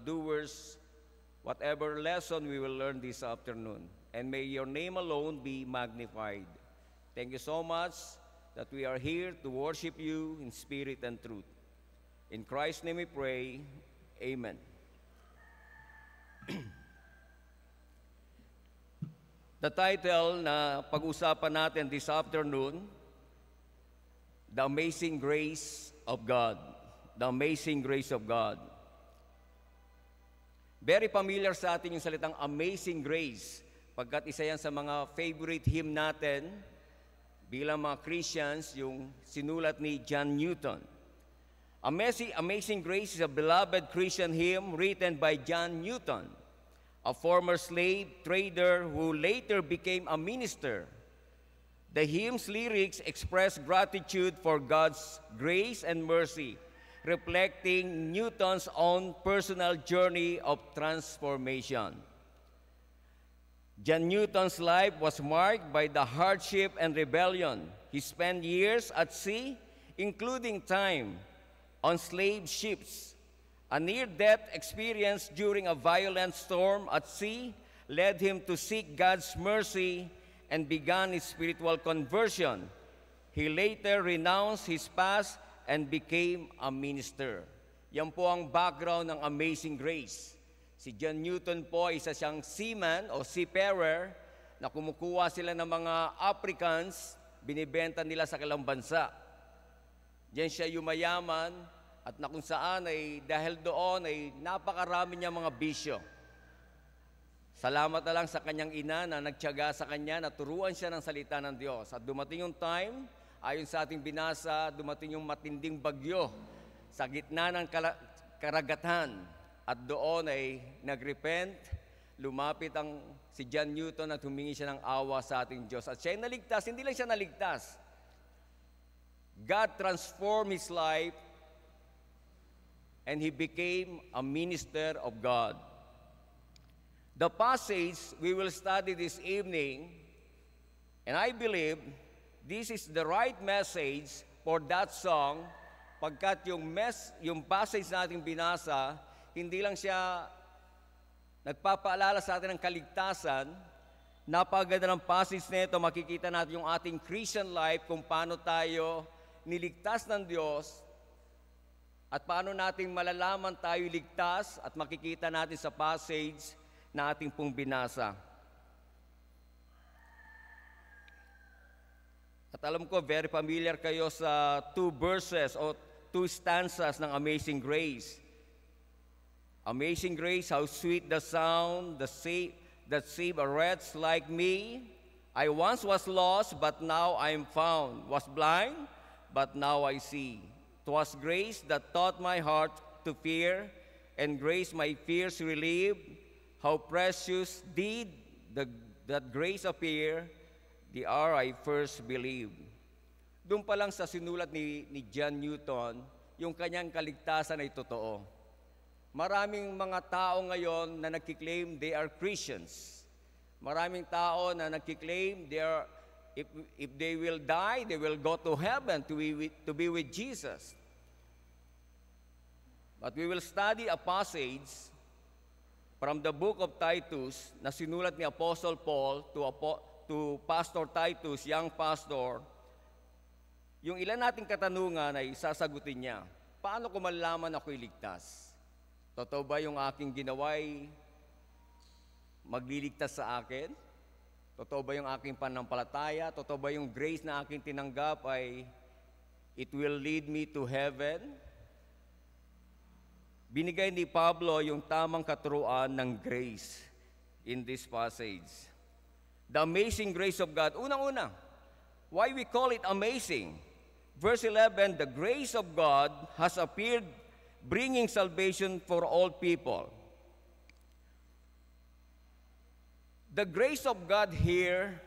doers, whatever lesson we will learn this afternoon. And may your name alone be magnified. Thank you so much that we are here to worship you in spirit and truth. In Christ's name we pray, amen. The title na pag-usapan natin this afternoon, The Amazing Grace of God. The Amazing Grace of God. Very familiar sa atin yung salitang Amazing Grace, pagkat isa yan sa mga favorite hymn natin bilang mga Christians, yung sinulat ni John Newton. Amazing Grace is a beloved Christian hymn written by John Newton, a former slave trader who later became a minister. The hymn's lyrics express gratitude for God's grace and mercy, reflecting Newton's own personal journey of transformation. John Newton's life was marked by the hardship and rebellion. He spent years at sea, including time on slave ships. A near-death experience during a violent storm at sea led him to seek God's mercy and began his spiritual conversion. He later renounced his past and became a minister. Yan po ang background ng Amazing Grace. Si John Newton po, isa siyang seaman o seafarer na kumukuha sila ng mga Africans, binibenta nila sa kanilang bansa. Diyan siya yumayaman, at na kung saan ay dahil doon ay napakarami niya mga bisyo. Salamat na lang sa kanyang ina na nagtiyaga sa kanya, naturuan siya ng salita ng Diyos. At dumating yung time, ayon sa ating binasa, dumating yung matinding bagyo sa gitna ng karagatan. At doon ay nagrepent, lumapit si John Newton at humingi siya ng awa sa ating Diyos. At siya ay naligtas, hindi lang siya naligtas. God transformed his life and he became a minister of God. The passage we will study this evening, and I believe this is the right message for that song, pagkat yung passage nating binasa, hindi lang siya nagpapaalala sa atin ng kaligtasan. Napakaganda ng passage nito, makikita natin yung ating Christian life, kung paano tayo niligtas ng Diyos, at paano nating malalaman tayo ligtas, at makikita natin sa passage na ating pong binasa. At alam ko, very familiar kayo sa 2 verses o 2 stanzas ng Amazing Grace. Amazing grace, how sweet the sound that saved a wretch like me. I once was lost, but now I am found. Was blind, but now I see. 'Twas grace that taught my heart to fear, and grace my fears relieved. How precious did that grace appear, the hour I first believed. Doon pa lang sa sinulat ni John Newton, yung kanyang kaligtasan ay totoo. Maraming mga tao ngayon na nagkiklaim they are Christians. Maraming tao na nagkiklaim if they will die, they will go to heaven to be with Jesus. But we will study a passage from the book of Titus na sinulat ni Apostle Paul to Pastor Titus, young pastor. Yung ilan nating katanungan ay sasagutin niya. Paano ko malalaman ako'y ligtas? Totoo ba yung aking ginawa'y magliligtas sa akin? Totoo ba yung aking panampalataya? Totoo ba yung grace na aking tinanggap ay it will lead me to heaven? Binigay ni Pablo yung tamang katuruan ng grace in this passage. The amazing grace of God. Unang-una, why we call it amazing? Verse 11, the grace of God has appeared, bringing salvation for all people. The grace of God here,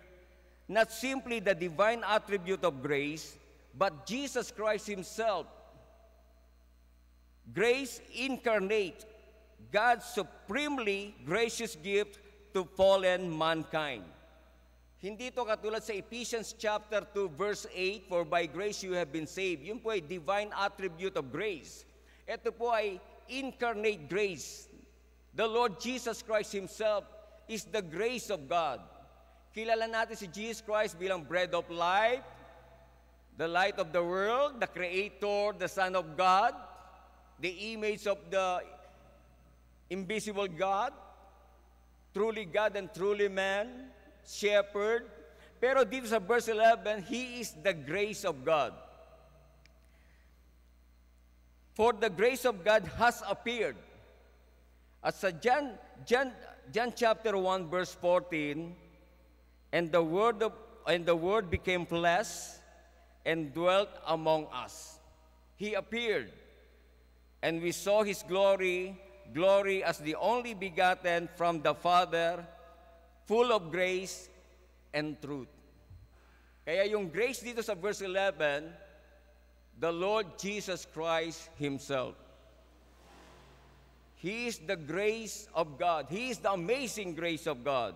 not simply the divine attribute of grace, but Jesus Christ Himself. Grace incarnate, God's supremely gracious gift to fallen mankind. Hindi ito katulad sa Ephesians chapter 2 verse 8, for by grace you have been saved. Yun po ay divine attribute of grace. Ito po ay incarnate grace. The Lord Jesus Christ Himself is the grace of God. Kilala natin si Jesus Christ bilang bread of life, the light of the world, the Creator, the Son of God, the image of the invisible God, truly God and truly man, shepherd. Pero dito sa verse 11, He is the grace of God. For the grace of God has appeared. At sa John chapter 1 verse 14, and the word became flesh and dwelt among us. He appeared, and we saw His glory as the only begotten from the Father, full of grace and truth. Kaya yung grace dito sa verse 11, the Lord Jesus Christ Himself. He is the grace of God. He is the amazing grace of God.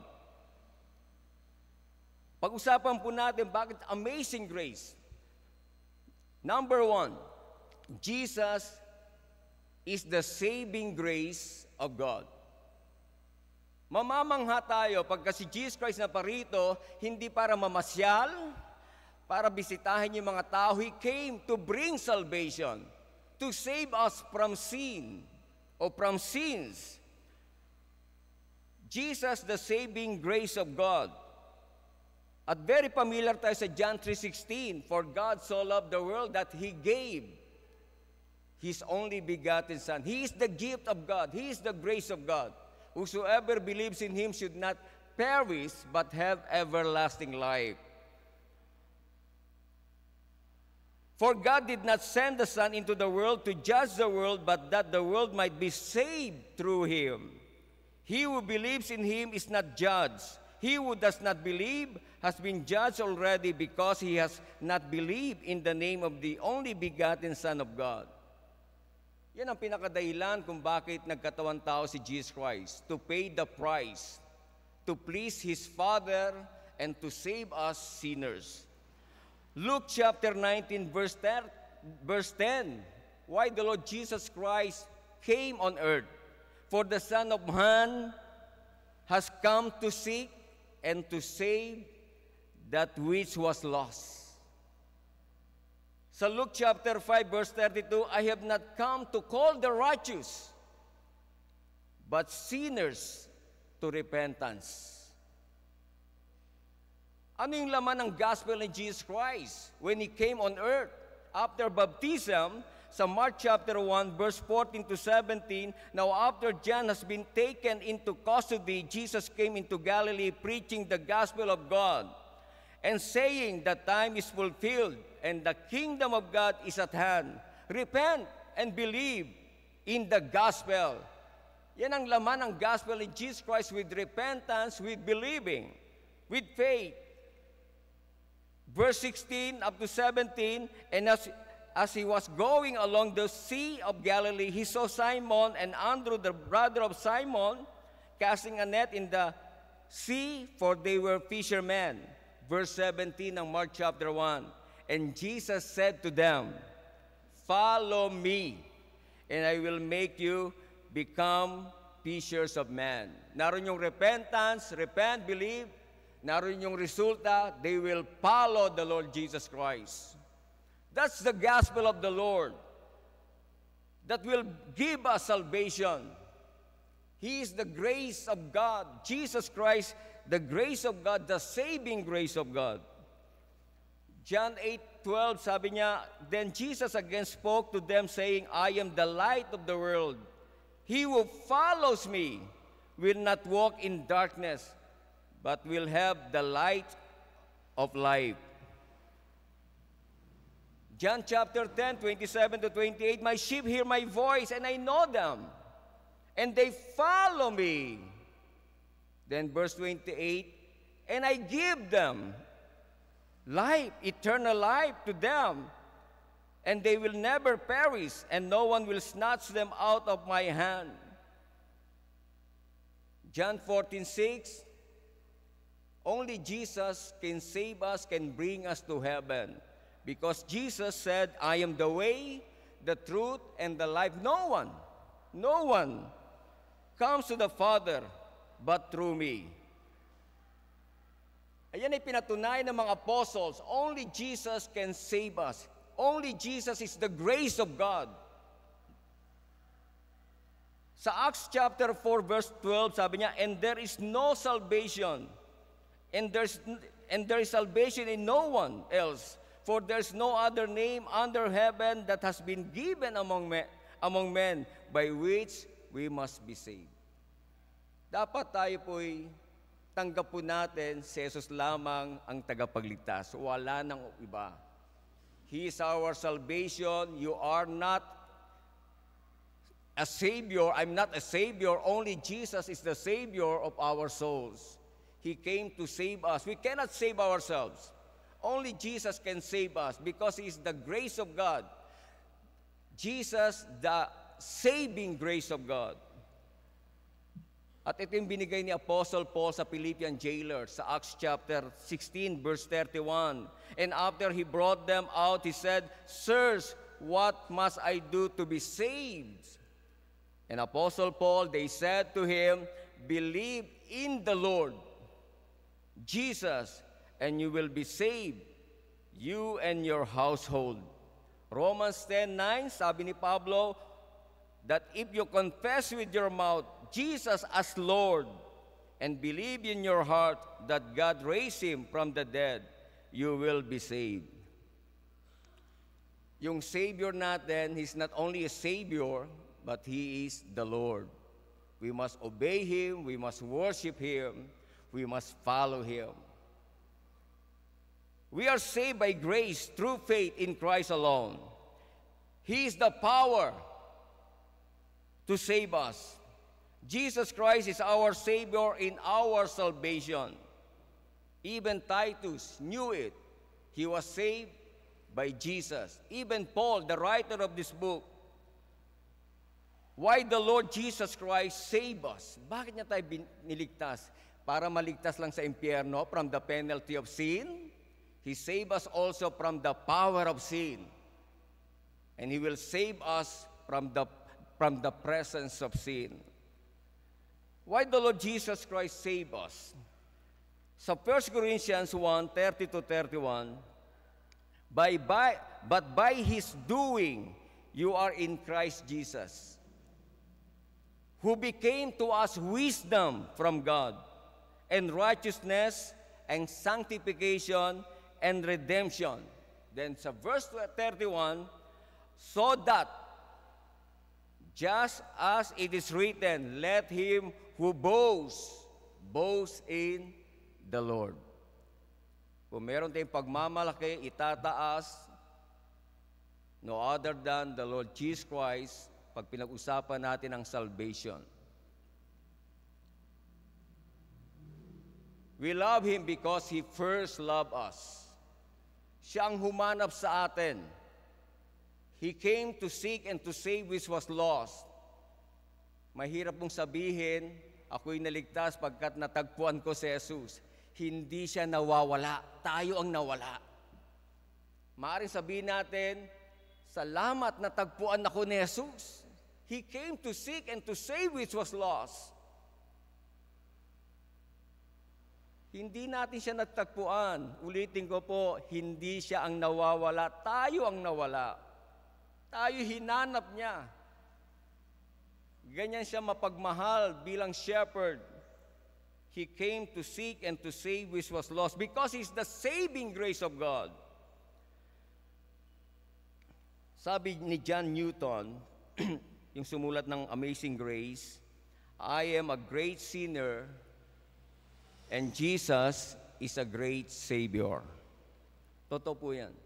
Pag-usapan po natin bakit amazing grace. Number one, Jesus is the saving grace of God. Mamamangha tayo pagka si Jesus Christ na parito, hindi para mamasyal, para bisitahin yung mga tao. He came to bring salvation, to save us from sin, or from sins. Jesus, the saving grace of God. At very familiar tayo sa John 3:16, for God so loved the world that He gave His only begotten Son. He is the gift of God. He is the grace of God. Whosoever believes in Him should not perish, but have everlasting life. For God did not send the Son into the world to judge the world, but that the world might be saved through Him. He who believes in Him is not judged. He who does not believe has been judged already because he has not believed in the name of the only begotten Son of God. Yan ang pinakadahilan kung bakit nagkatawan tao si Jesus Christ, to pay the price, to please His Father, and to save us sinners. Luke chapter 19, verse 10, why the Lord Jesus Christ came on earth. For the Son of Man has come to seek and to save that which was lost. Sa Luke chapter 5, verse 32, I have not come to call the righteous, but sinners to repentance. Ano yung laman ng gospel ni Jesus Christ when He came on earth? After baptism, sa Mark chapter 1, verse 14 to 17, now after John has been taken into custody, Jesus came into Galilee preaching the gospel of God and saying the time is fulfilled and the kingdom of God is at hand. Repent and believe in the gospel. Yan ang laman ng gospel ni Jesus Christ, with repentance, with believing, with faith. Verse 16 up to 17, and as he was going along the Sea of Galilee, he saw Simon and Andrew, the brother of Simon, casting a net in the sea, for they were fishermen. Verse 17 ng Mark chapter 1, and Jesus said to them, follow me, and I will make you become fishers of men. Naroon yung repentance, repent, believe. Naroon yung resulta, they will follow the Lord Jesus Christ. That's the gospel of the Lord that will give us salvation. He is the grace of God. Jesus Christ, the grace of God, the saving grace of God. John 8:12, sabi niya, then Jesus again spoke to them, saying, I am the light of the world. He who follows me will not walk in darkness, but will have the light of life. John chapter 10, 27 to 28, my sheep hear my voice, and I know them, and they follow me. Then verse 28, and I give them life, eternal life to them, and they will never perish, and no one will snatch them out of my hand. John 14:6, only Jesus can save us, can bring us to heaven. Because Jesus said, I am the way, the truth, and the life. No one comes to the Father but through me. Ayan ay pinatunayan ng mga apostles. Only Jesus can save us. Only Jesus is the grace of God. Sa Acts chapter 4 verse 12, sabi niya, and there is no salvation, and there is salvation in no one else, for there is no other name under heaven that has been given among men by which we must be saved. Dapat tayo po'y tanggap po natin si Jesus lamang ang tagapagligtas. Wala nang iba. He is our salvation. You are not a Savior. I'm not a Savior. Only Jesus is the Savior of our souls. He came to save us. We cannot save ourselves. Only Jesus can save us because He is the grace of God. Jesus, the saving grace of God. At ito yung binigay ni Apostle Paul sa Philippian jailer sa Acts chapter 16 verse 31. And after he brought them out, he said, Sirs, what must I do to be saved? And Apostle Paul, they said to him, believe in the Lord Jesus, and you will be saved, you and your household. Romans 10:9, sabi ni Pablo, that if you confess with your mouth Jesus as Lord and believe in your heart that God raised Him from the dead, you will be saved. Yung Savior natin, He's not only a Savior, but He is the Lord. We must obey Him, we must worship Him, we must follow Him. We are saved by grace through faith in Christ alone. He is the power to save us. Jesus Christ is our Savior in our salvation. Even Titus knew it. He was saved by Jesus. Even Paul, the writer of this book, why the Lord Jesus Christ saved us? Bakit niya tayo niligtas? Para maligtas lang sa impyerno from the penalty of sin? He saved us also from the power of sin. And He will save us from the presence of sin. Why the Lord Jesus Christ save us? Sa 1 Corinthians 1:30-31, but by His doing, you are in Christ Jesus, who became to us wisdom from God, and righteousness, and sanctification, and redemption. Then sa verse 31, so that, just as it is written, let him who boasts, boast in the Lord. Kung meron tayong pagmamalaki, itataas, no other than the Lord Jesus Christ, pag pinag-usapan natin ang salvation. We love Him because He first loved us. Siya ang humanap sa atin. He came to seek and to save which was lost. Mahirap mong sabihin, ako'y naligtas pagkat natagpuan ko si Jesus. Hindi siya nawawala. Tayo ang nawala. Maaaring sabihin natin, salamat natagpuan ako ni Jesus. He came to seek and to save which was lost. Hindi natin siya natagpuan. Ulitin ko po, hindi siya ang nawawala. Tayo ang nawala. Tayo hinanap niya. Ganyan siya mapagmahal bilang shepherd. He came to seek and to save which was lost because He's the saving grace of God. Sabi ni John Newton, yung sumulat ng Amazing Grace, I am a great sinner and Jesus is a great Savior. Totoo po yan.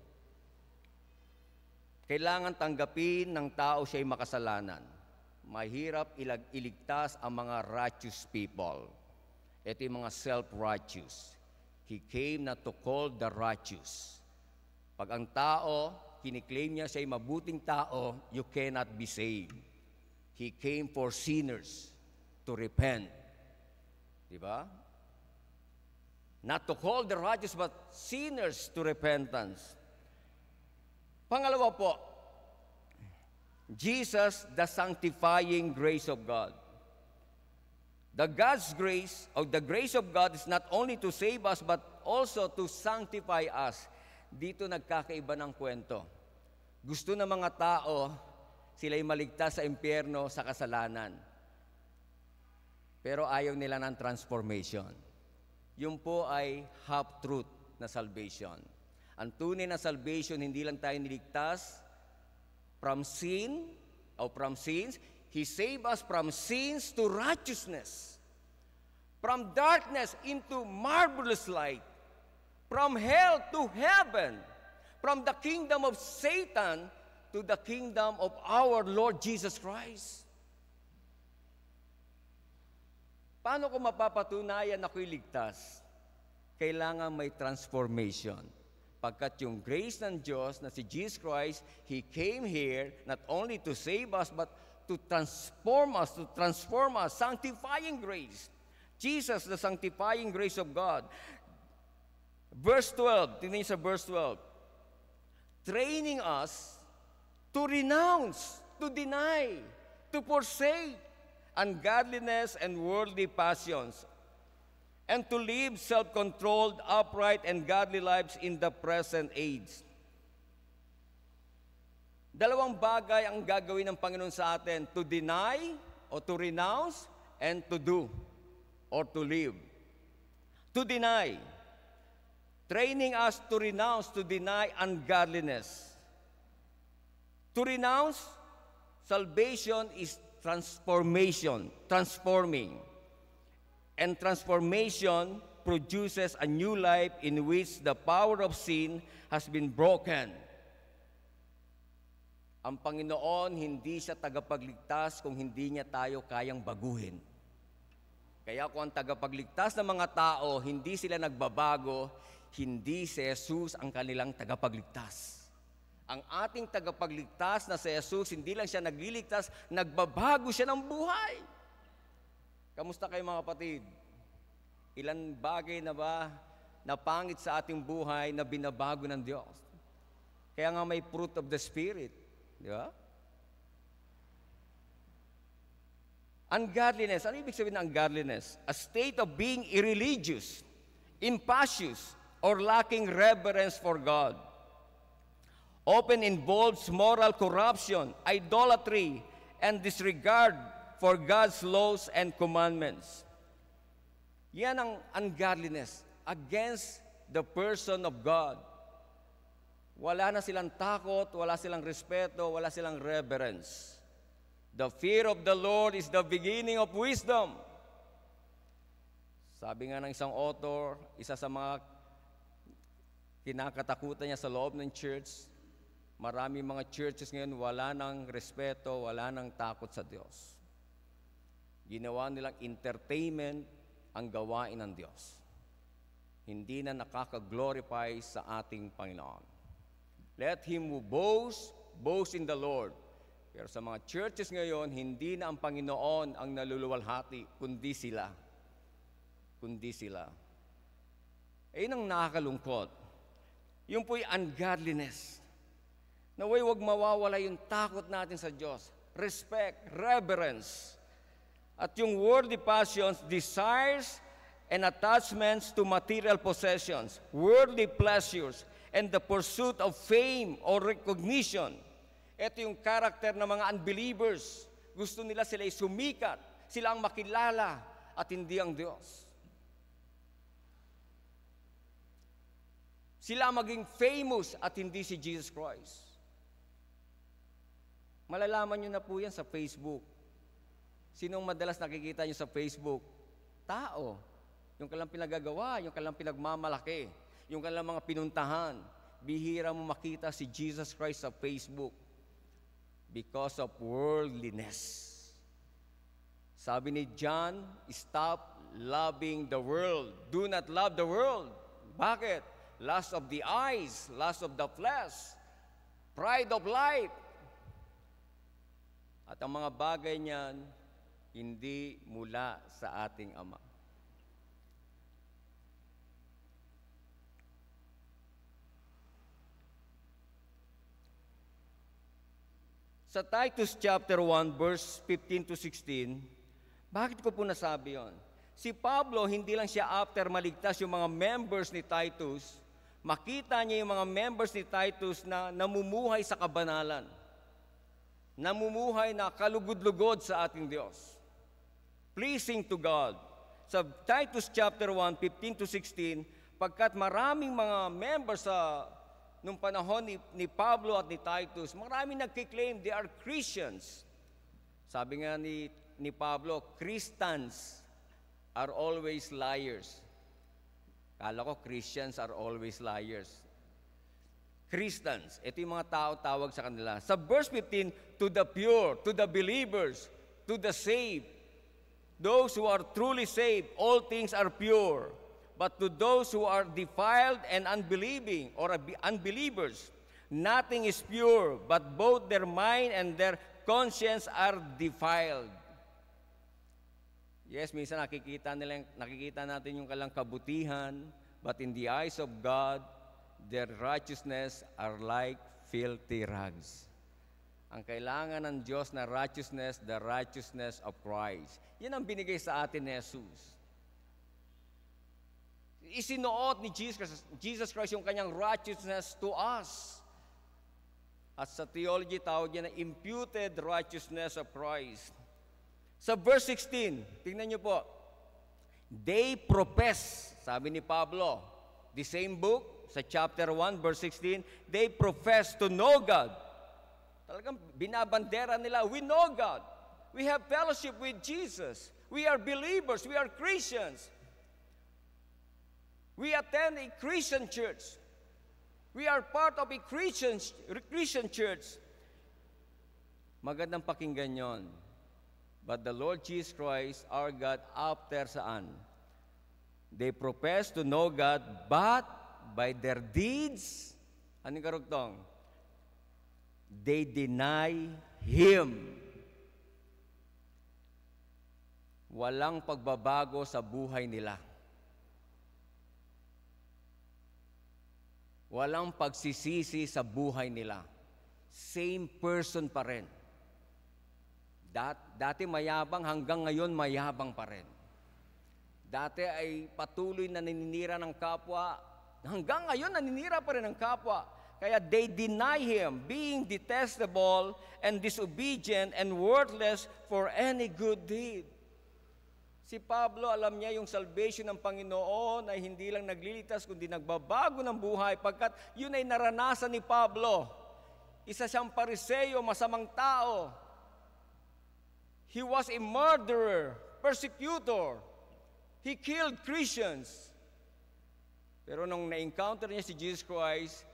Kailangan tanggapin ng tao siya'y makasalanan. Mahirap iligtas ang mga righteous people. Ito yung mga self-righteous. He came not to call the righteous. Pag ang tao, kiniklaim niya siya'y mabuting tao, you cannot be saved. He came for sinners to repent. Diba? Not to call the righteous, but sinners to repentance. Pangalawa po, Jesus, the sanctifying grace of God. The God's grace, or the grace of God is not only to save us, but also to sanctify us. Dito nagkakaiba ng kwento. Gusto ng mga tao, sila'y maligtas sa impyerno sa kasalanan. Pero ayaw nila ng transformation. Yun po ay half-truth na salvation. Ang tunay na salvation, hindi lang tayo niligtas from sin, o from sins. He saved us from sins to righteousness, from darkness into marvelous light, from hell to heaven, from the kingdom of Satan to the kingdom of our Lord Jesus Christ. Paano ko mapapatunayan na ako'y ligtas? Kailangan may transformation. Pagkat yung grace ng Diyos na si Jesus Christ, He came here not only to save us, but to transform us, sanctifying grace. Jesus, the sanctifying grace of God. Verse 12, tingnan niyo sa verse 12. Training us to renounce, to deny, to forsake ungodliness and worldly passions, and to live self-controlled, upright, and godly lives in the present age. Dalawang bagay ang gagawin ng Panginoon sa atin, to deny or to renounce, and to do or to live. To deny, training us to renounce, to deny ungodliness. To renounce, salvation is transformation, transforming. And transformation produces a new life in which the power of sin has been broken. Ang Panginoon, hindi siya tagapagligtas kung hindi niya tayo kayang baguhin. Kaya kung ang tagapagligtas ng mga tao, hindi sila nagbabago, hindi si Jesus ang kanilang tagapagligtas. Ang ating tagapagligtas na si Jesus, hindi lang siya nagliligtas, nagbabago siya ng buhay. Kamusta kayo mga kapatid? Ilan bagay na ba na pangit sa ating buhay na binabago ng Diyos? Kaya nga may fruit of the Spirit. Di ba? Ungodliness. Ano ibig sabihin ng ungodliness? A state of being irreligious, impious, or lacking reverence for God. Often involves moral corruption, idolatry, and disregard for God's laws and commandments. Yan ang ungodliness against the person of God. Wala na silang takot, wala silang respeto, wala silang reverence. The fear of the Lord is the beginning of wisdom. Sabi nga ng isang author, isa sa mga kinakatakutan niya sa loob ng church, marami mga churches ngayon wala nang respeto, wala nang takot sa Diyos. Ginawa nilang entertainment ang gawain ng Diyos. Hindi na nakaka-glorify sa ating Panginoon. Let him who boast, boast in the Lord. Pero sa mga churches ngayon, hindi na ang Panginoon ang naluluwalhati, kundi sila. Kundi sila. Yun ang nakakalungkot. Yung po'y ungodliness. Naway wag mawawala yung takot natin sa Diyos. Respect, reverence. At yung worldly passions, desires, and attachments to material possessions, worldly pleasures, and the pursuit of fame or recognition. Ito yung karakter ng mga unbelievers. Gusto nila sila'y sumikat, sila ang makilala at hindi ang Diyos. Sila maging famous at hindi si Jesus Christ. Malalaman nyo na po yan sa Facebook. Sinong madalas nakikita nyo sa Facebook? Tao. Yung kailang pinagagawa, yung kailang pinagmamalaki, yung kailang mga pinuntahan. Bihira mo makita si Jesus Christ sa Facebook because of worldliness. Sabi ni John, stop loving the world. Do not love the world. Bakit? Lust of the eyes, lust of the flesh, pride of life. At ang mga bagay niyan, hindi mula sa ating Ama. Sa Titus chapter 1, verse 15 to 16, Bakit ko po nasabi yon? Si Pablo, hindi lang siya after maligtas yung mga members ni Titus, makita niya yung mga members ni Titus na namumuhay sa kabanalan. Namumuhay na kalugod-lugod sa ating Diyos. Pleasing to God. Sa Titus chapter 1, 15 to 16, pagkat maraming mga members nung panahon ni Pablo at ni Titus, maraming nagkiklaim they are Christians. Sabi nga ni Pablo, Christians are always liars. Kala ko Christians are always liars. Christians, ito yung mga tao tawag sa kanila. Sa verse 15, to the pure, to the believers, to the saved, those who are truly saved, all things are pure. But to those who are defiled and unbelieving or unbelievers, nothing is pure, but both their mind and their conscience are defiled. Yes, minsan nakikita natin yung kalang kabutihan, but in the eyes of God, their righteousness are like filthy rags. Ang kailangan ng Diyos na righteousness, the righteousness of Christ. Yan ang binigay sa atin ni Jesus. Isinuot ni Jesus Christ yung kanyang righteousness to us. At sa theology, tawag niya na imputed righteousness of Christ. Sa verse 16, tingnan niyo po, they profess, sabi ni Pablo, the same book, sa chapter 1, verse 16, they profess to know God. Talagang binabandera nila, we know God. We have fellowship with Jesus. We are believers. We are Christians. We attend a Christian church. We are part of a Christian church. Magandang pakinggan yon. But the Lord Jesus Christ, our God, after saan? They profess to know God, but by their deeds, anong karugtong? They deny Him. Walang pagbabago sa buhay nila. Walang pagsisisi sa buhay nila. Same person pa rin. Dati mayabang, hanggang ngayon mayabang pa rin. Dati ay patuloy na naninira ng kapwa, hanggang ngayon naninira pa rin ng kapwa. Kaya they deny Him, being detestable and disobedient and worthless for any good deed. Si Pablo, alam niya yung salvation ng Panginoon ay hindi lang naglilitas, kundi nagbabago ng buhay, pagkat yun ay naranasan ni Pablo. Isa siyang Pariseo, masamang tao. He was a murderer, persecutor. He killed Christians. Pero nung na-encounter niya si Jesus Christ,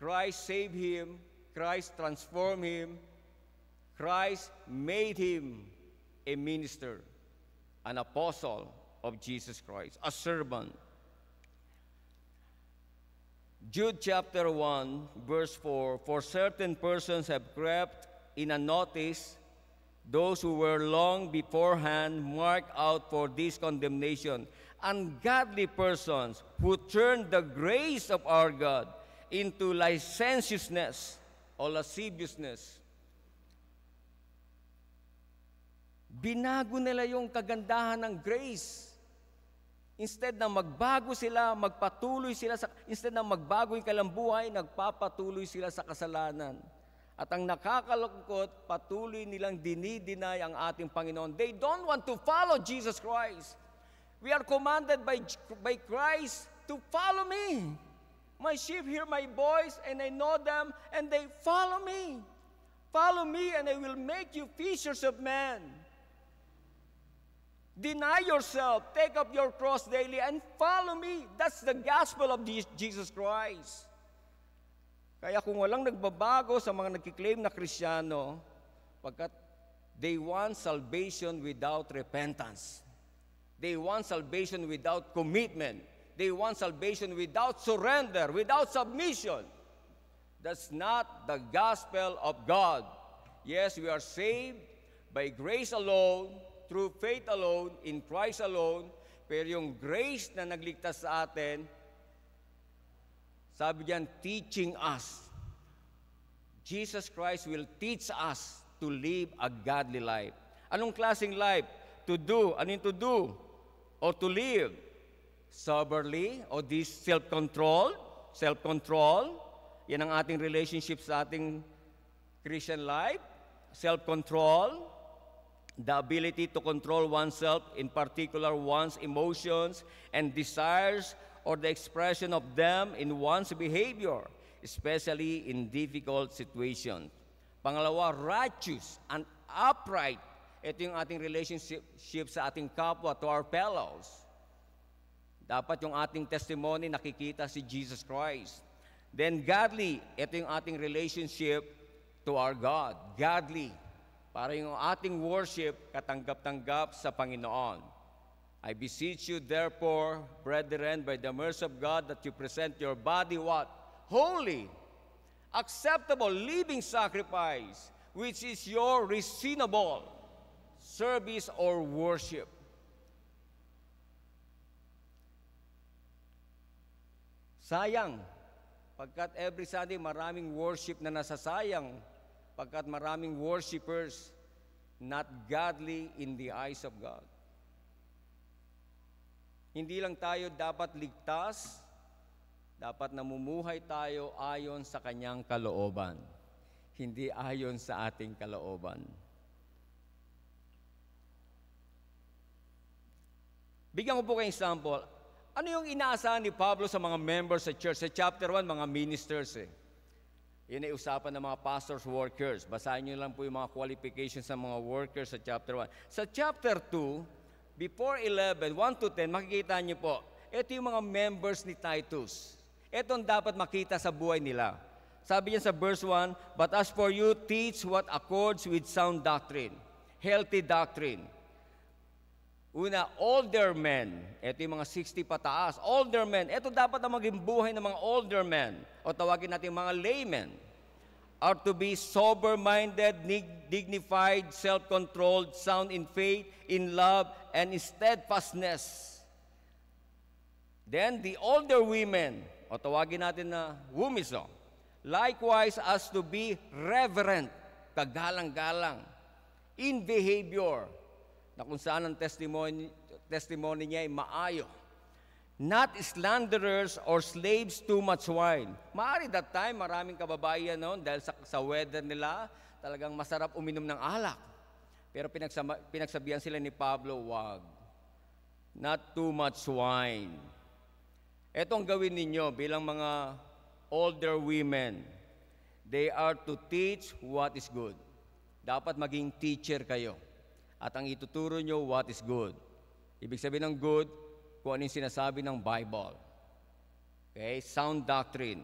Christ saved him, Christ transformed him, Christ made him a minister, an apostle of Jesus Christ, a servant. Jude chapter 1, verse 4, for certain persons have crept in unnoticed, those who were long beforehand marked out for this condemnation, ungodly persons who turned the grace of our God into licentiousness or lasciviousness. Binago nila yung kagandahan ng grace. Instead na magbago sila, magpatuloy sila, instead na magbago yung kalambuhay, nagpapatuloy sila sa kasalanan. At ang nakakalungkot, patuloy nilang dinideny ang ating Panginoon. They don't want to follow Jesus Christ. We are commanded by Christ to follow me. My sheep hear my voice, and I know them, and they follow me. Follow me, and I will make you fishers of men. Deny yourself, take up your cross daily, and follow me. That's the gospel of Jesus Christ. Kaya kung walang nagbabago sa mga nagkiklaim na Kristiyano, pagkat they want salvation without repentance. They want salvation without commitment. They want salvation without surrender, without submission. That's not the gospel of God. Yes, we are saved by grace alone, through faith alone, in Christ alone, pero yung grace na nagligtas sa atin, sabi diyan, teaching us. Jesus Christ will teach us to live a godly life. Anong klaseng life? to do. Ano yung to do? Or to live? Soberly, or this self-control. Self-control. Yan ang ating relationship sa ating Christian life. Self-control. The ability to control oneself, in particular one's emotions and desires, or the expression of them in one's behavior, especially in difficult situations. Pangalawa, righteous and upright. Ito yung ating relationship sa ating kapwa, to our fellows. Dapat yung ating testimony nakikita si Jesus Christ. Then godly, ito yung ating relationship to our God. Godly, para yung ating worship katanggap-tanggap sa Panginoon. I beseech you therefore, brethren, by the mercy of God, that you present your body what? Holy, acceptable, living sacrifice, which is your reasonable service or worship. Sayang, pagkat every Sunday maraming worship na nasasayang, pagkat maraming worshipers not godly in the eyes of God. Hindi lang tayo dapat ligtas, dapat namumuhay tayo ayon sa kanyang kalooban, hindi ayon sa ating kalooban. Bigyan ko po kayo example. Ano yung inaasahan ni Pablo sa mga members sa church? Sa chapter 1, mga ministers Yun ay usapan ng mga pastors, workers. Basahin nyo lang po yung mga qualifications sa mga workers sa chapter 1. Sa chapter 2, before 11, 1 to 10, makikita nyo po, ito yung mga members ni Titus. Ito ang dapat makita sa buhay nila. Sabi niya sa verse 1, but as for you, teach what accords with sound doctrine, healthy doctrine. Una, older men. Ito yung mga 60 pataas. Older men. Ito dapat ang maging buhay ng mga older men. O tawagin natin mga laymen. Are to be sober-minded, dignified, self-controlled, sound in faith, in love, and in steadfastness. Then, the older women, o tawagin natin na wumiso, likewise as to be reverent, kagalang-galang, in behavior, na kung saan ang testimony niya ay maayo. Not slanderers or slaves to much wine. Maaari that time, maraming kababayan noon, dahil sa weather nila, talagang masarap uminom ng alak. Pero pinagsabihan sila ni Pablo, wag. Not too much wine. Ito ang gawin ninyo bilang mga older women. They are to teach what is good. Dapat maging teacher kayo. At ang ituturo nyo, what is good. Ibig sabihin ng good, kung ano yung sinasabi ng Bible. Okay? Sound doctrine.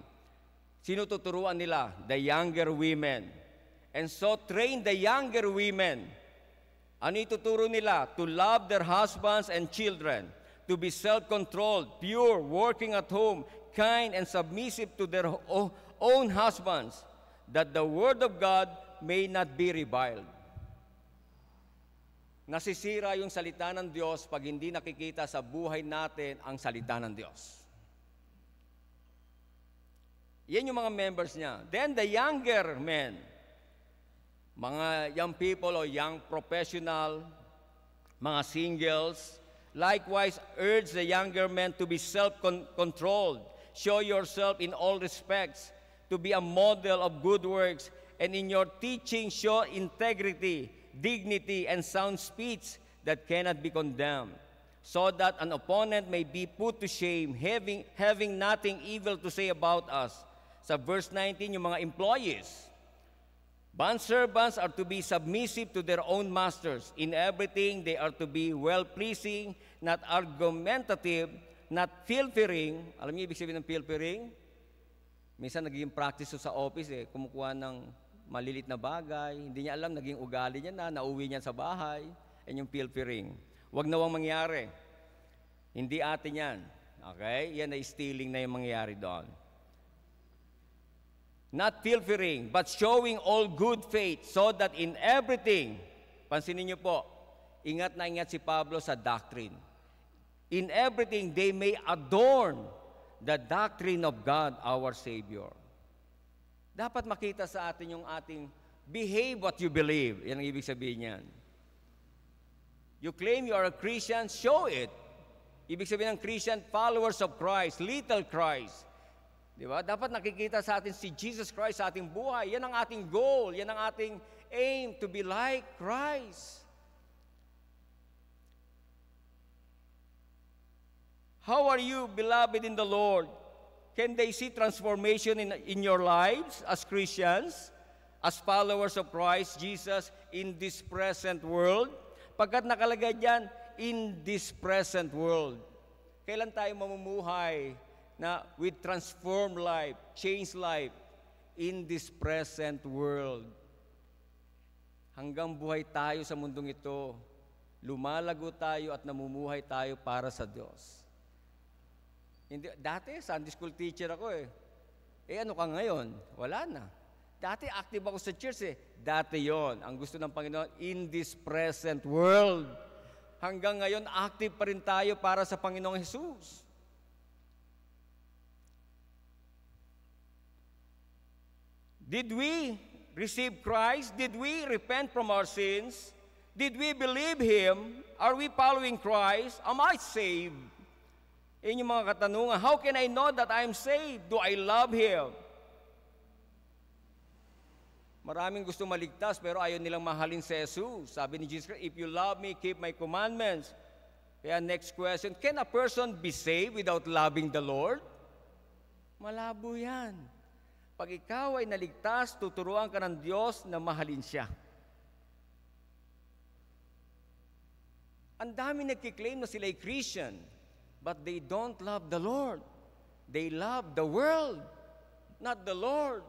Sino tuturuan nila? The younger women. And so train the younger women. Ano ituturo nila? To love their husbands and children. To be self-controlled, pure, working at home, kind and submissive to their own husbands, that the word of God may not be reviled. Nasisira yung salita ng Diyos pag hindi nakikita sa buhay natin ang salita ng Diyos. Yan yung mga members niya. Then the younger men, mga young people o young professional, mga singles, likewise urge the younger men to be self-controlled, show yourself in all respects, to be a model of good works, and in your teaching show integrity, dignity, and sound speech that cannot be condemned, so that an opponent may be put to shame, having nothing evil to say about us. Sa verse 19, yung mga employees, bondservants are to be submissive to their own masters. In everything, they are to be well-pleasing, not argumentative, not pilfering. Alam niyo ibig sabihin ng pilfering? Minsan naging practice sa office kumukuha ng malilit na bagay, hindi niya alam, naging ugali niya na, nauwi niya sa bahay, yan yung pilfering. Huwag nawang mangyari. Hindi atin yan. Okay? Yan ay stealing na yung mangyayari doon. Not pilfering, but showing all good faith, so that in everything, pansinin niyo po, ingat na ingat si Pablo sa doctrine. In everything, they may adorn the doctrine of God, our Savior. Dapat makita sa atin yung ating behave what you believe. Yan ang ibig sabihin niyan. You claim you are a Christian, show it. Ibig sabihin ng Christian, followers of Christ, little Christ. Di ba? Dapat nakikita sa atin si Jesus Christ sa ating buhay. Yan ang ating goal. Yan ang ating aim, to be like Christ. How are you, beloved in the Lord? Can they see transformation in your lives as Christians, as followers of Christ Jesus in this present world? Pagkat nakalagay dyan, in this present world. Kailan tayo mamumuhay na with transformed life, changed life in this present world? Hanggang buhay tayo sa mundong ito, lumalago tayo at namumuhay tayo para sa Diyos. Dati, Sunday school teacher ako eh. Ano ka ngayon? Wala na. Dati active ako sa church eh. Dati yon. Ang gusto ng Panginoon, in this present world. Hanggang ngayon, active pa rin tayo para sa Panginoong Jesus. Did we receive Christ? Did we repent from our sins? Did we believe Him? Are we following Christ? Am I saved? Yan yung mga katanungan. How can I know that I am saved? Do I love Him? Maraming gusto maligtas pero ayaw nilang mahalin si Jesus. Sabi ni Jesus Christ, if you love me, keep my commandments. Kaya next question, can a person be saved without loving the Lord? Malabo yan. Pag ikaw ay naligtas, tuturuan ka ng Diyos na mahalin siya. Ang dami nagkiklaim na sila ay Christian, but they don't love the Lord. They love the world, not the Lord.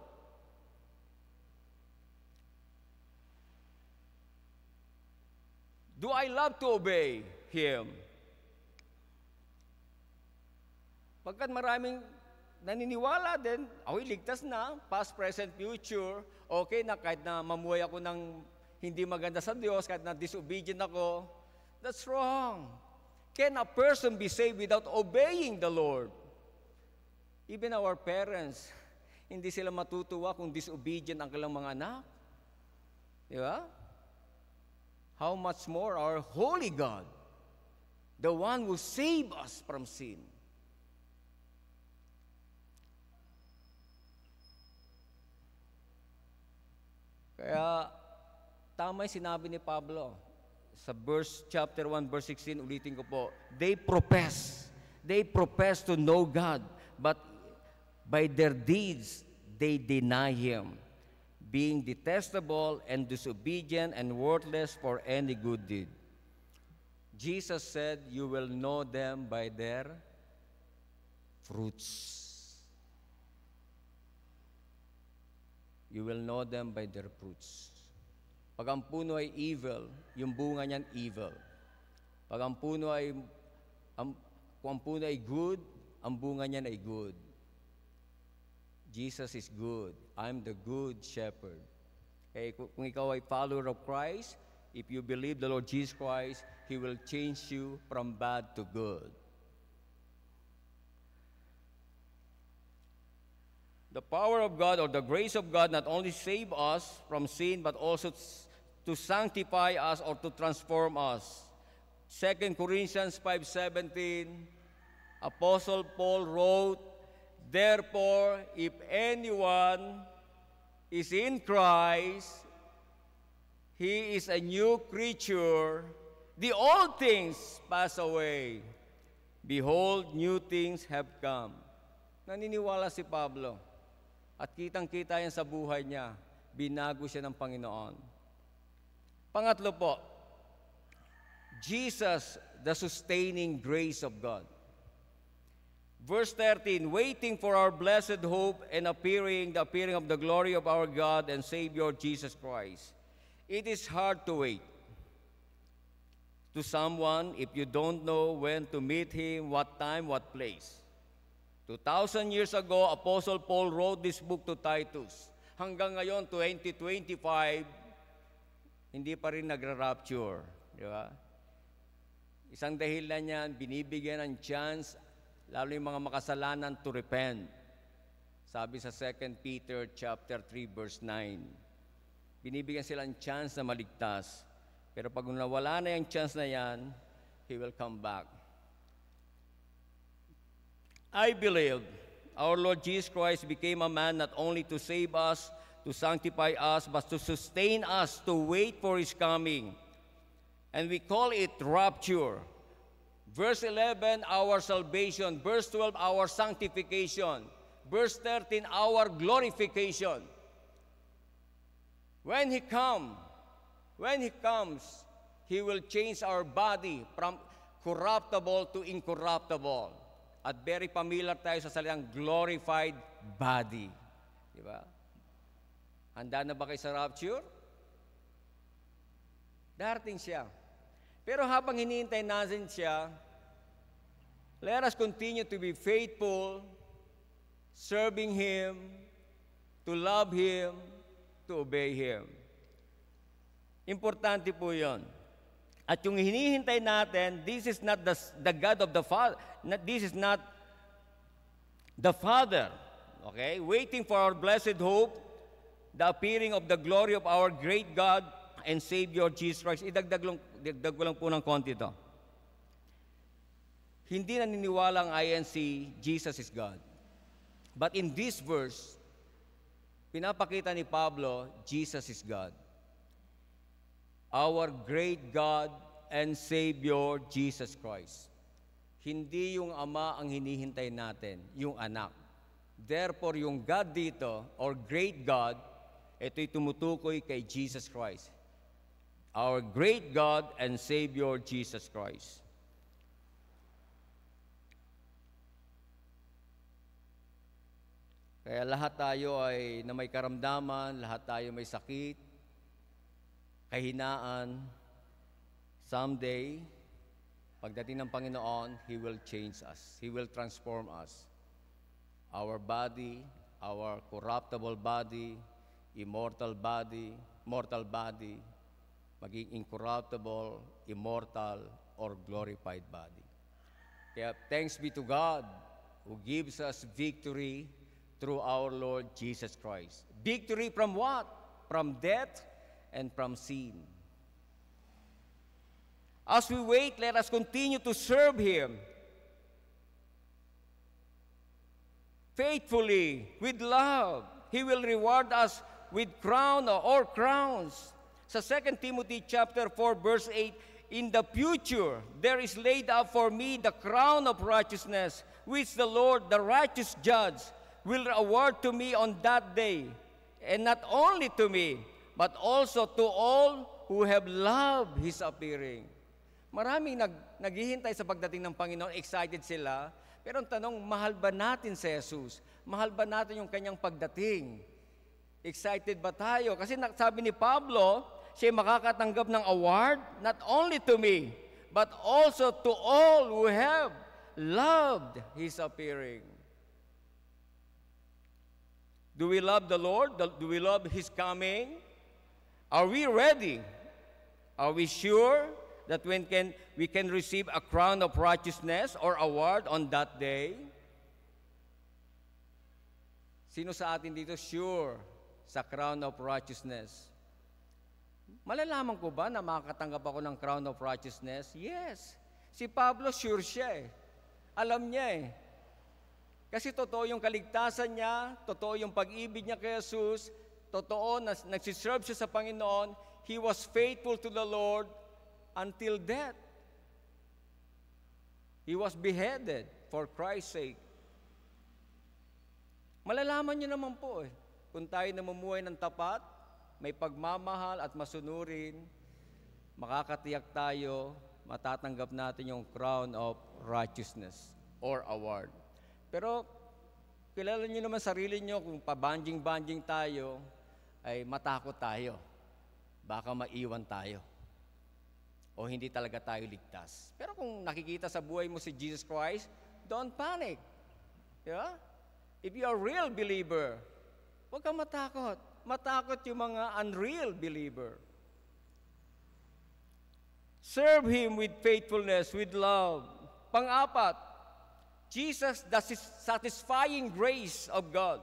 Do I love to obey Him? Pagkat maraming naniniwala din, ako'y ligtas na, past, present, future, okay na kahit na mamuhay ako ng hindi maganda sa Diyos, kahit na disobedient ako, that's wrong. Can a person be saved without obeying the Lord? Even our parents, hindi sila matutuwa kung disobedient ang kanilang mga anak. Di ba? How much more our holy God, the one who saved us from sin. Kaya, tama yung sinabi ni Pablo. Sa chapter 1, verse 16, ulitin ko po, they profess to know God, but by their deeds, they deny Him, being detestable and disobedient and worthless for any good deed. Jesus said, you will know them by their fruits. You will know them by their fruits. Pag ang puno ay evil, yung bunga niyan evil. Pag ang puno ay, kung ang puno ay good, ang bunga niyan ay good. Jesus is good. I'm the good shepherd. Okay, kung ikaw ay follower of Christ, if you believe the Lord Jesus Christ, He will change you from bad to good. The power of God or the grace of God not only save us from sin, but also to sanctify us or to transform us. 2 Corinthians 5:17, Apostle Paul wrote, therefore, if anyone is in Christ, he is a new creature. The old things pass away. Behold, new things have come. Naniniwala si Pablo. At kitang-kita yan sa buhay niya. Binago siya ng Panginoon. Pangatlo po, Jesus, the sustaining grace of God. Verse 13, waiting for our blessed hope and the appearing of the glory of our God and Savior Jesus Christ. It is hard to wait. To someone, if you don't know when to meet Him, what time, what place. 2,000 years ago, Apostle Paul wrote this book to Titus. Hanggang ngayon, 2025, hindi pa rin nagra-rapture. Di ba? Isang dahilan niyan, binibigyan ng chance, lalo yung mga makasalanan, to repent. Sabi sa 2 Peter chapter 3, verse 9. Binibigyan sila ng chance na maligtas. Pero pag nawala na yung chance na yan, He will come back. I believe our Lord Jesus Christ became a man not only to save us, to sanctify us, but to sustain us, to wait for His coming. And we call it rapture. Verse 11, our salvation. Verse 12, our sanctification. Verse 13, our glorification. When He comes, He will change our body from corruptible to incorruptible. At very familiar tayo sa salitang glorified body. Di ba? Handa na ba kayo sa rapture? Darating siya. Pero habang hinihintay natin siya, let us continue to be faithful, serving Him, to love Him, to obey Him. Importante po yun. At yung hinihintay natin, this is not the God of the Father. This is not the Father. Okay? Waiting for our blessed hope, the appearing of the glory of our great God and Savior Jesus Christ. Idagdag ko lang po ng konti ito. Hindi naniniwala ang INC, Jesus is God. But in this verse, pinapakita ni Pablo, Jesus is God. Our great God and Savior, Jesus Christ. Hindi yung Ama ang hinihintay natin, yung anak. Therefore, yung God dito, or great God, ito'y tumutukoy kay Jesus Christ. Our great God and Savior, Jesus Christ. Kaya lahat tayo ay na may karamdaman, lahat tayo may sakit, kahinaan, someday, pagdating ng Panginoon, He will change us. He will transform us. Our body, our corruptible body, immortal body, mortal body, maging incorruptible, immortal, or glorified body. Kaya thanks be to God who gives us victory through our Lord Jesus Christ. Victory from what? From death and from sin. As we wait, let us continue to serve Him faithfully, with love. He will reward us with crown or crowns. Sa 2 Timothy chapter 4, verse 8, in the future there is laid up for me the crown of righteousness, which the Lord, the righteous judge, will award to me on that day, and not only to me, but also to all who have loved His appearing. Maraming naghihintay sa pagdating ng Panginoon, excited sila, pero ang tanong, mahal ba natin si Jesus? Mahal ba natin yung Kanyang pagdating? Excited ba tayo? Kasi sabi ni Pablo, siya makakatanggap ng award, not only to me, but also to all who have loved His appearing. Do we love the Lord? Do we love His coming? Are we ready? Are we sure that we can receive a crown of righteousness or award on that day? Sino sa atin dito sure sa crown of righteousness? Malalaman ko ba na makakatanggap ako ng crown of righteousness? Yes. Si Pablo sure siya eh. Alam niya eh. Kasi totoo yung kaligtasan niya, totoo yung pag-ibig niya kay Jesus, totoo na nagsiserve siya sa Panginoon, he was faithful to the Lord until death. He was beheaded for Christ's sake. Malalaman niyo naman po eh, kung tayo namumuhay ng tapat, may pagmamahal at masunurin, makakatiyak tayo, matatanggap natin yung crown of righteousness or award. Pero kilala niyo naman sarili niyo, kung pabanjing-banjing tayo, ay matakot tayo. Baka maiwan tayo. O hindi talaga tayo ligtas. Pero kung nakikita sa buhay mo si Jesus Christ, don't panic. Yeah? If you are a real believer, huwag kang matakot. Matakot yung mga unreal believer. Serve Him with faithfulness, with love. Pang-apat, Jesus, the satisfying grace of God.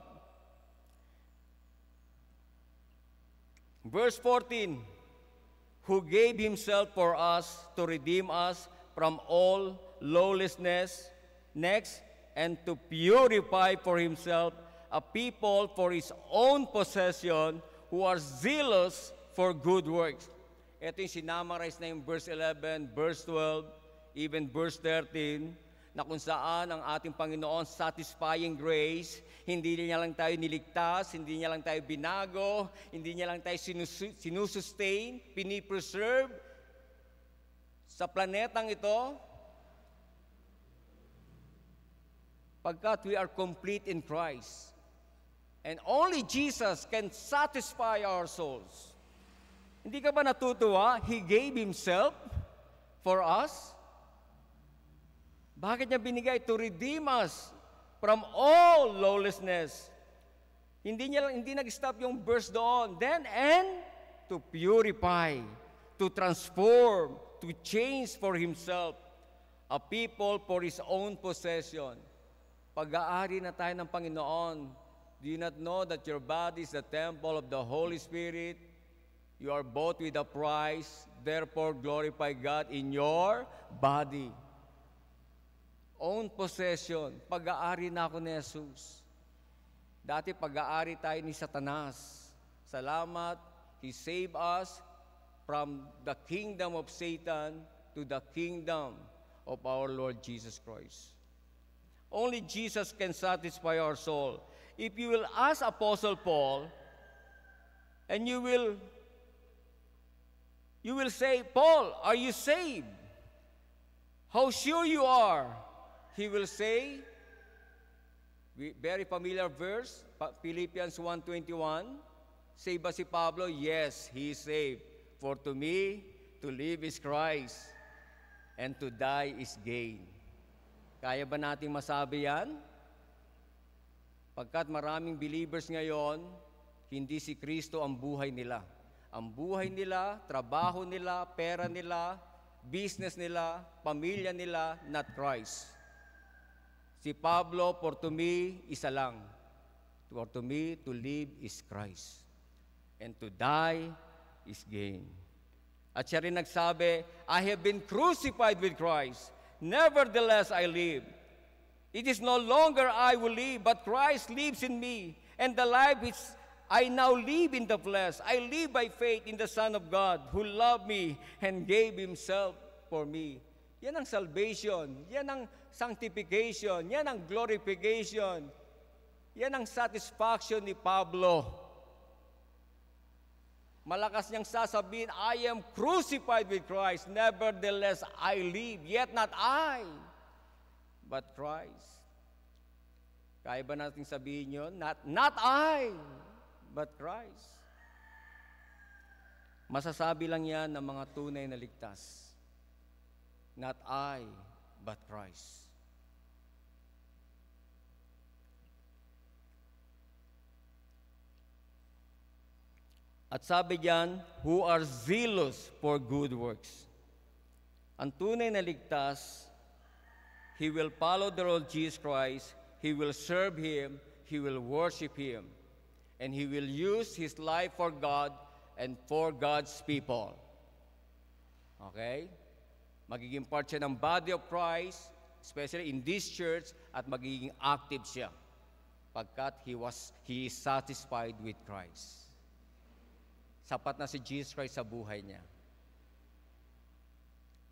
Verse 14, who gave himself for us to redeem us from all lawlessness. Next, and to purify for himself a people for his own possession who are zealous for good works. Ito yung sinamarize na yung verse 11, verse 12, even verse 13, na kung saan ang ating Panginoon satisfying grace, hindi niya lang tayo niligtas, hindi niya lang tayo binago, hindi niya lang tayo sinusustain, pinipreserve sa planetang ito, pagkat we are complete in Christ. And only Jesus can satisfy our souls. Hindi ka ba natutuwa? He gave Himself for us. Bakit niya binigay? To redeem us from all lawlessness. Hindi nag-stop yung verse doon. Then, and to purify, to transform, to change for Himself a people for His own possession. Pag-aari na tayo ng Panginoon. Do you not know that your body is the temple of the Holy Spirit? You are bought with a price. Therefore, glorify God in your body. Own possession. Pag-aari na ako ni Jesus. Dati pag-aari tayo ni Satanas. Salamat, He saved us from the kingdom of Satan to the kingdom of our Lord Jesus Christ. Only Jesus can satisfy our soul. If you will ask Apostle Paul, and you will say, Paul, are you saved? How sure you are? He will say, very familiar verse, Philippians 1:21, say ba si Pablo? Yes, he is saved. For to me, to live is Christ, and to die is gain. Kaya ba nating masabi yan? Pagkat maraming believers ngayon, hindi si Kristo ang buhay nila. Ang buhay nila, trabaho nila, pera nila, business nila, pamilya nila, not Christ. Si Pablo, for to me, isa lang. For to me, to live is Christ. And to die is gain. At siya rin nagsabi, I have been crucified with Christ. Nevertheless, I live. It is no longer I who live, but Christ lives in me. And the life which I now live in the flesh, I live by faith in the Son of God, who loved me and gave Himself for me. Yan ang salvation. Yan ang sanctification. Yan ang glorification. Yan ang satisfaction ni Pablo. Malakas niyang sasabihin, I am crucified with Christ, nevertheless I live, yet not I, but Christ. Kaya ba natin sabihin yun? Not I, but Christ. Masasabi lang yan ng mga tunay na ligtas. Not I, but Christ. At sabi diyan, who are zealous for good works. Ang tunay na ligtas, he will follow the Lord Jesus Christ, he will serve Him, he will worship Him, and he will use his life for God and for God's people. Okay? Magiging part siya ng body of Christ, especially in this church, at magiging active siya pagkat he is satisfied with Christ. Sapat na si Jesus Christ sa buhay niya.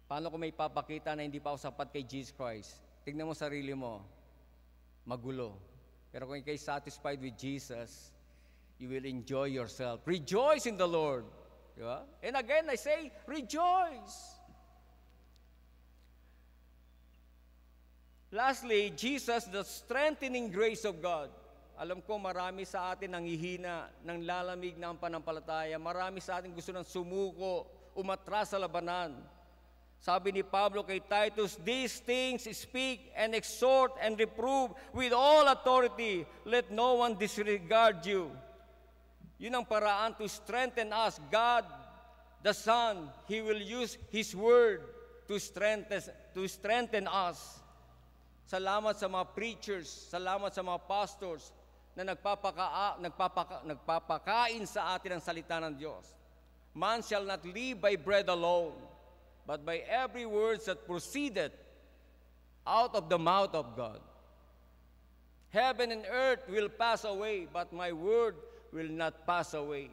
Paano kung may papakita na hindi pa ako sapat kay Jesus Christ? Tignan mo sarili mo, magulo. Pero kung ikay satisfied with Jesus, you will enjoy yourself. Rejoice in the Lord. Diba? And again, I say, rejoice. Lastly, Jesus, the strengthening grace of God. Alam ko marami sa atin nanghihina, nang lalamig na ang panampalataya. Marami sa atin gusto nang sumuko, umatras sa labanan. Sabi ni Pablo kay Titus, these things speak and exhort and reprove with all authority. Let no one disregard you. Yun ang paraan to strengthen us. God, the Son, He will use His Word to strengthen us. Salamat sa mga preachers, salamat sa mga pastors na nagpapakain sa atin ang salita ng Diyos. Man shall not live by bread alone, but by every word that proceedeth out of the mouth of God. Heaven and earth will pass away, but my word will not pass away.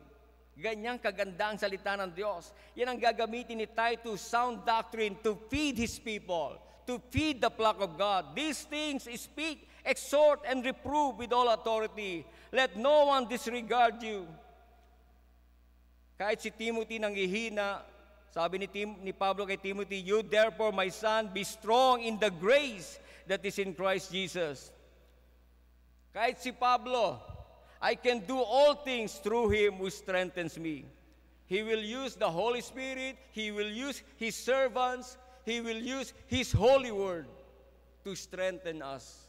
Ganyang kaganda ang salita ng Diyos. Yan ang gagamitin ni Titus, sound doctrine, to feed His people, to feed the flock of God. These things speak, exhort, and reprove with all authority. Let no one disregard you. Kahit si Timothy nanghihina, sabi ni Pablo kay Timothy, you therefore, my son, be strong in the grace that is in Christ Jesus. Kahit si Pablo, I can do all things through Him who strengthens me. He will use the Holy Spirit, He will use His servants, He will use His holy word to strengthen us.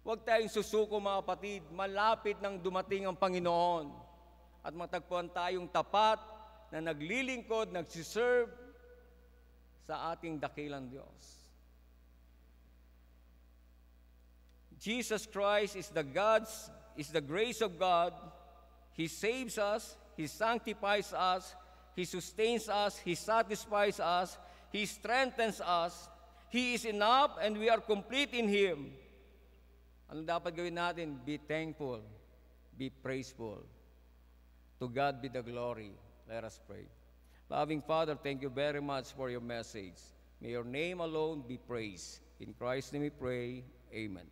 Huwag tayong susuko mga kapatid, malapit nang dumating ang Panginoon at matagpuan tayong tapat na naglilingkod, nagsiserve sa ating dakilang Diyos. Jesus Christ is the grace of God. He saves us, He sanctifies us, He sustains us, He satisfies us, He strengthens us. He is enough and we are complete in Him. Ano dapat gawin natin? Be thankful, be praiseful. To God be the glory. Let us pray. Loving Father, thank you very much for your message. May your name alone be praised. In Christ's name we pray. Amen.